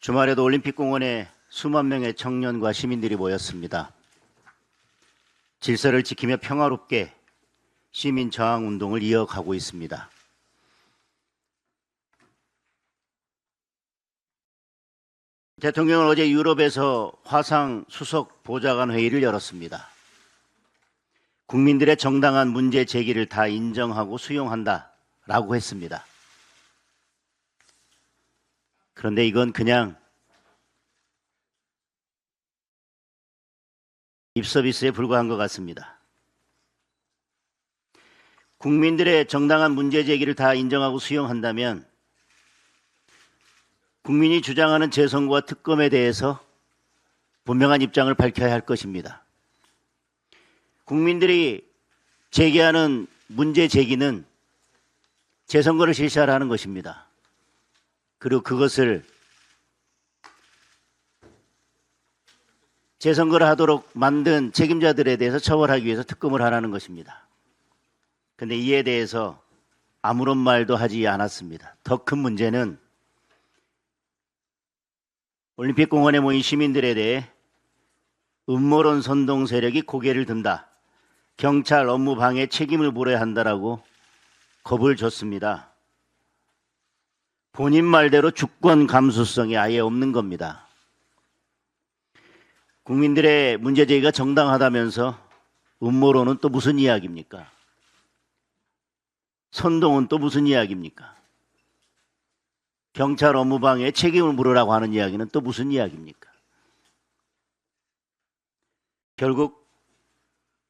주말에도 올림픽공원에 수만 명의 청년과 시민들이 모였습니다. 질서를 지키며 평화롭게 시민 저항 운동을 이어가고 있습니다. 대통령은 어제 유럽에서 화상 수석 보좌관 회의를 열었습니다. 국민들의 정당한 문제 제기를 다 인정하고 수용한다라고 했습니다. 그런데 이건 그냥 립서비스에 불과한 것 같습니다. 국민들의 정당한 문제 제기를 다 인정하고 수용한다면 국민이 주장하는 재선거와 특검에 대해서 분명한 입장을 밝혀야 할 것입니다. 국민들이 제기하는 문제 제기는 재선거를 실시하라는 것입니다. 그리고 그것을 재선거를 하도록 만든 책임자들에 대해서 처벌하기 위해서 특검을 하라는 것입니다. 그런데 이에 대해서 아무런 말도 하지 않았습니다. 더 큰 문제는 올림픽공원에 모인 시민들에 대해 음모론 선동 세력이 고개를 든다. 경찰 업무 방해 책임을 물어야 한다라고 겁을 줬습니다. 본인 말대로 주권 감수성이 아예 없는 겁니다. 국민들의 문제 제기가 정당하다면서 음모론은 또 무슨 이야기입니까? 선동은 또 무슨 이야기입니까? 경찰 업무방해에 책임을 물으라고 하는 이야기는 또 무슨 이야기입니까? 결국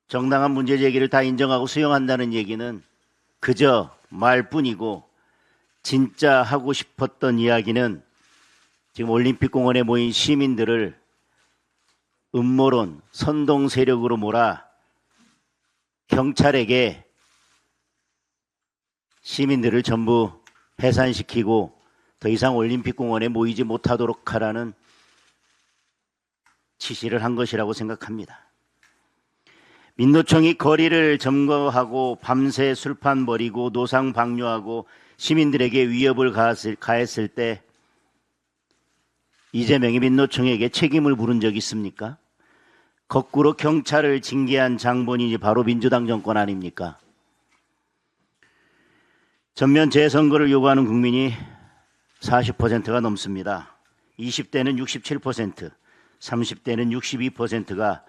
정당한 문제 제기를 다 인정하고 수용한다는 얘기는 그저 말뿐이고 진짜 하고 싶었던 이야기는 지금 올림픽공원에 모인 시민들을 음모론, 선동 세력으로 몰아 경찰에게 시민들을 전부 해산시키고 더 이상 올림픽공원에 모이지 못하도록 하라는 지시를 한 것이라고 생각합니다. 민노총이 거리를 점거하고 밤새 술판 벌이고 노상 방뇨하고 시민들에게 위협을 가했을 때 이재명이 민노총에게 책임을 물은 적이 있습니까? 거꾸로 경찰을 징계한 장본인이 바로 민주당 정권 아닙니까? 전면 재선거를 요구하는 국민이 40%가 넘습니다. 20대는 67%, 30대는 62%가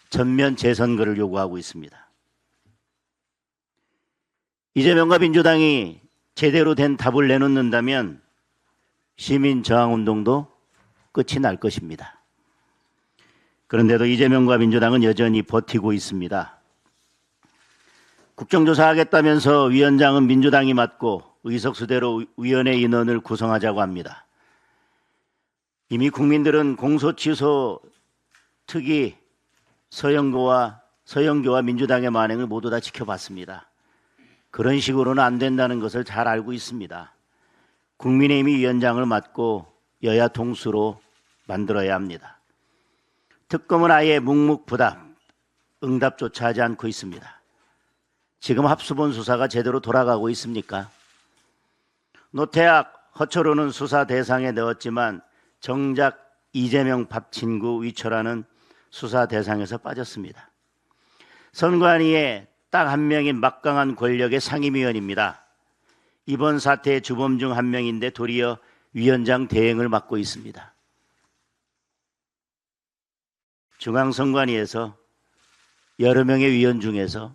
전면 재선거를 요구하고 있습니다. 이재명과 민주당이 제대로 된 답을 내놓는다면 시민 저항운동도 끝이 날 것입니다. 그런데도 이재명과 민주당은 여전히 버티고 있습니다. 국정조사하겠다면서 위원장은 민주당이 맡고 의석수대로 위원회 인원을 구성하자고 합니다. 이미 국민들은 공소취소 특위 서영교와 민주당의 만행을 모두 다 지켜봤습니다. 그런 식으로는 안 된다는 것을 잘 알고 있습니다. 국민의힘이 위원장을 맡고 여야 동수로 만들어야 합니다. 특검은 아예 묵묵부답, 응답조차 하지 않고 있습니다. 지금 합수본 수사가 제대로 돌아가고 있습니까? 노태악, 허철호는 수사 대상에 넣었지만 정작 이재명 밥친구 위철하는 수사 대상에서 빠졌습니다. 선관위에 딱 한 명인 막강한 권력의 상임위원입니다. 이번 사태의 주범 중 한 명인데 도리어 위원장 대행을 맡고 있습니다. 중앙선관위에서 여러 명의 위원 중에서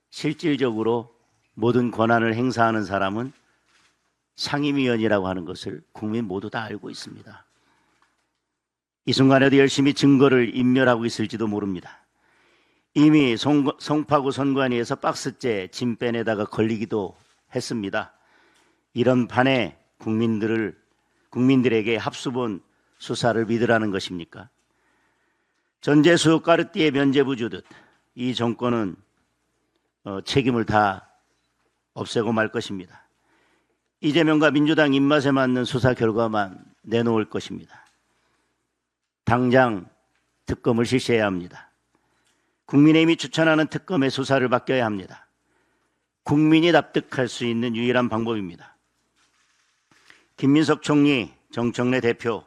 실질적으로 모든 권한을 행사하는 사람은 상임위원이라고 하는 것을 국민 모두 다 알고 있습니다. 이 순간에도 열심히 증거를 인멸하고 있을지도 모릅니다. 이미 송파구 선관위에서 박스째 짐 빼내다가 걸리기도 했습니다. 이런 판에 국민들에게 합수본 수사를 믿으라는 것입니까? 전재수 까르띠에 면죄부 주듯 이 정권은 책임을 다 없애고 말 것입니다. 이재명과 민주당 입맛에 맞는 수사 결과만 내놓을 것입니다. 당장 특검을 실시해야 합니다. 국민의힘이 추천하는 특검의 수사를 맡겨야 합니다. 국민이 납득할 수 있는 유일한 방법입니다. 김민석 총리 정청래 대표,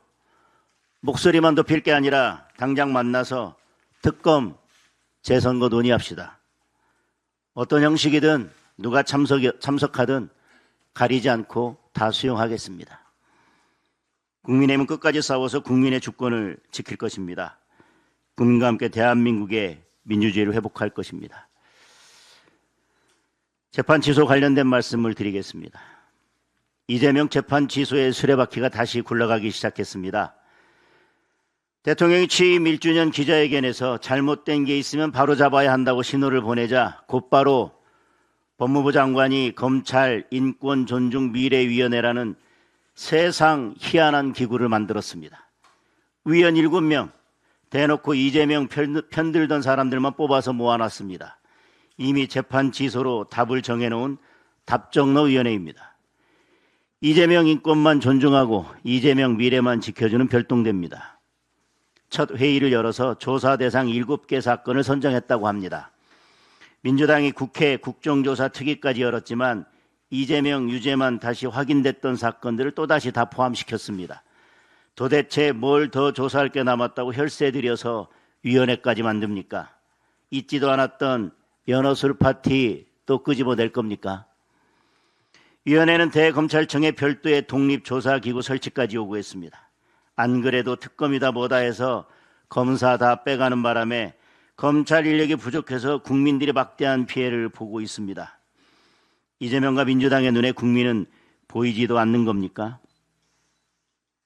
목소리만 높일 게 아니라 당장 만나서 특검 재선거 논의합시다. 어떤 형식이든 누가 참석하든 가리지 않고 다 수용하겠습니다. 국민의힘은 끝까지 싸워서 국민의 주권을 지킬 것입니다. 국민과 함께 대한민국의 민주주의를 회복할 것입니다. 재판 취소 관련된 말씀을 드리겠습니다. 이재명 재판 취소의 수레바퀴가 다시 굴러가기 시작했습니다. 대통령이 취임 1주년 기자회견에서 잘못된 게 있으면 바로 잡아야 한다고 신호를 보내자 곧바로 법무부 장관이 검찰 인권존중미래위원회라는 세상 희한한 기구를 만들었습니다. 위원 7명, 대놓고 이재명 편들던 사람들만 뽑아서 모아놨습니다. 이미 재판 취소로 답을 정해놓은 답정너위원회입니다. 이재명 인권만 존중하고 이재명 미래만 지켜주는 별동대입니다. 첫 회의를 열어서 조사 대상 7개 사건을 선정했다고 합니다. 민주당이 국회 국정조사 특위까지 열었지만 이재명 유죄만 다시 확인됐던 사건들을 또다시 다 포함시켰습니다. 도대체 뭘 더 조사할 게 남았다고 혈세 들여서 위원회까지 만듭니까? 있지도 않았던 연어술 파티 또 끄집어낼 겁니까? 위원회는 대검찰청의 별도의 독립조사기구 설치까지 요구했습니다. 안 그래도 특검이다 뭐다 해서 검사 다 빼가는 바람에 검찰 인력이 부족해서 국민들이 막대한 피해를 보고 있습니다. 이재명과 민주당의 눈에 국민은 보이지도 않는 겁니까?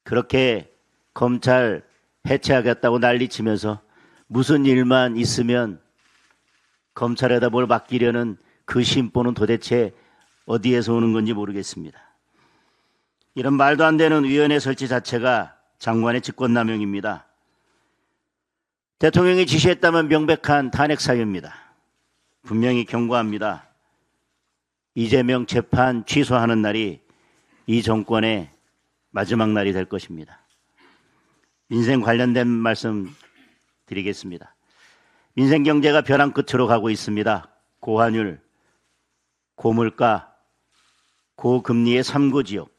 그렇게 검찰 해체하겠다고 난리치면서 무슨 일만 있으면 검찰에다 뭘 맡기려는 그 심보는 도대체 어디에서 오는 건지 모르겠습니다. 이런 말도 안 되는 위원회 설치 자체가 장관의 직권남용입니다. 대통령이 지시했다면 명백한 탄핵 사유입니다. 분명히 경고합니다. 이재명 재판 취소하는 날이 이 정권의 마지막 날이 될 것입니다. 민생 관련된 말씀 드리겠습니다. 민생 경제가 벼랑 끝으로 가고 있습니다. 고환율, 고물가, 고금리의 3구 지역,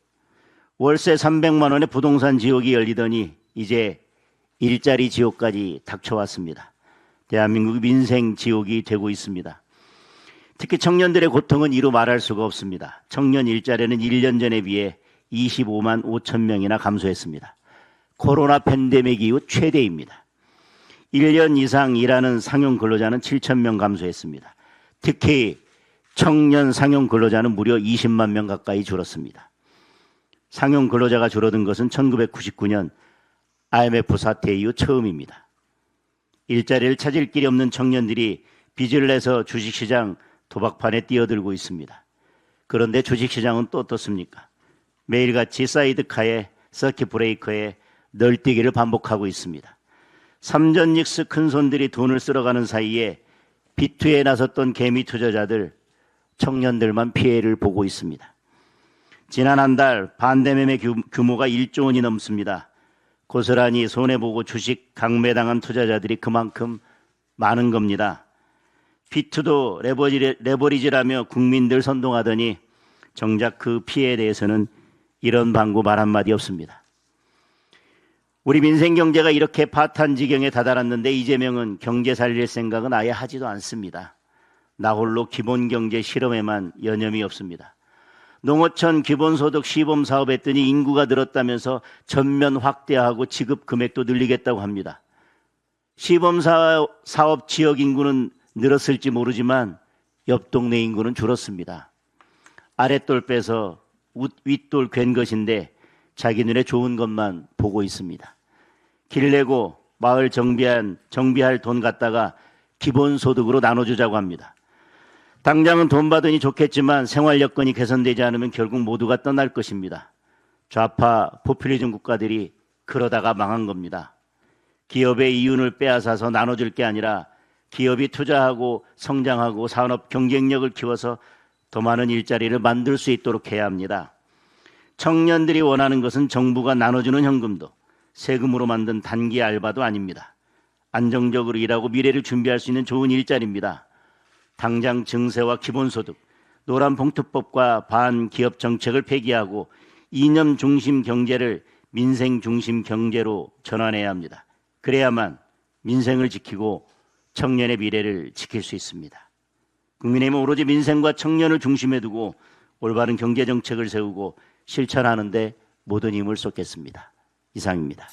월세 300만 원의 부동산 지옥이 열리더니 이제 일자리 지옥까지 닥쳐왔습니다. 대한민국의 민생 지옥이 되고 있습니다. 특히 청년들의 고통은 이루 말할 수가 없습니다. 청년 일자리는 1년 전에 비해 25만 5천 명이나 감소했습니다. 코로나 팬데믹 이후 최대입니다. 1년 이상 일하는 상용 근로자는 7천 명 감소했습니다. 특히 청년 상용 근로자는 무려 20만 명 가까이 줄었습니다. 상용 근로자가 줄어든 것은 1999년 IMF 사태 이후 처음입니다. 일자리를 찾을 길이 없는 청년들이 빚을 내서 주식시장 도박판에 뛰어들고 있습니다. 그런데 주식시장은 또 어떻습니까? 매일같이 사이드카에 서킷 브레이커에 널뛰기를 반복하고 있습니다. 삼전닉스 큰손들이 돈을 쓸어가는 사이에 비투에 나섰던 개미 투자자들, 청년들만 피해를 보고 있습니다. 지난 한 달 반대매매 규모가 1조 원이 넘습니다. 고스란히 손해보고 주식 강매당한 투자자들이 그만큼 많은 겁니다. 비투도 레버리지라며 국민들 선동하더니 정작 그 피해에 대해서는 이런 방구 말 한마디 없습니다. 우리 민생 경제가 이렇게 파탄 지경에 다다랐는데 이재명은 경제 살릴 생각은 아예 하지도 않습니다. 나홀로 기본경제 실험에만 여념이 없습니다. 농어촌 기본소득 시범 사업했더니 인구가 늘었다면서 전면 확대하고 지급 금액도 늘리겠다고 합니다. 시범 사업 지역 인구는 늘었을지 모르지만 옆 동네 인구는 줄었습니다. 아랫돌 빼서 윗돌 괜 것인데 자기 눈에 좋은 것만 보고 있습니다. 길 내고 마을 정비할 돈 갖다가 기본소득으로 나눠주자고 합니다. 당장은 돈 받으니 좋겠지만 생활 여건이 개선되지 않으면 결국 모두가 떠날 것입니다. 좌파 포퓰리즘 국가들이 그러다가 망한 겁니다. 기업의 이윤을 빼앗아서 나눠줄 게 아니라 기업이 투자하고 성장하고 산업 경쟁력을 키워서 더 많은 일자리를 만들 수 있도록 해야 합니다. 청년들이 원하는 것은 정부가 나눠주는 현금도 세금으로 만든 단기 알바도 아닙니다. 안정적으로 일하고 미래를 준비할 수 있는 좋은 일자리입니다. 당장 증세와 기본소득, 노란봉투법과 반기업 정책을 폐기하고 이념 중심 경제를 민생 중심 경제로 전환해야 합니다. 그래야만 민생을 지키고 청년의 미래를 지킬 수 있습니다. 국민의힘은 오로지 민생과 청년을 중심에 두고 올바른 경제 정책을 세우고 실천하는 데 모든 힘을 쏟겠습니다. 이상입니다.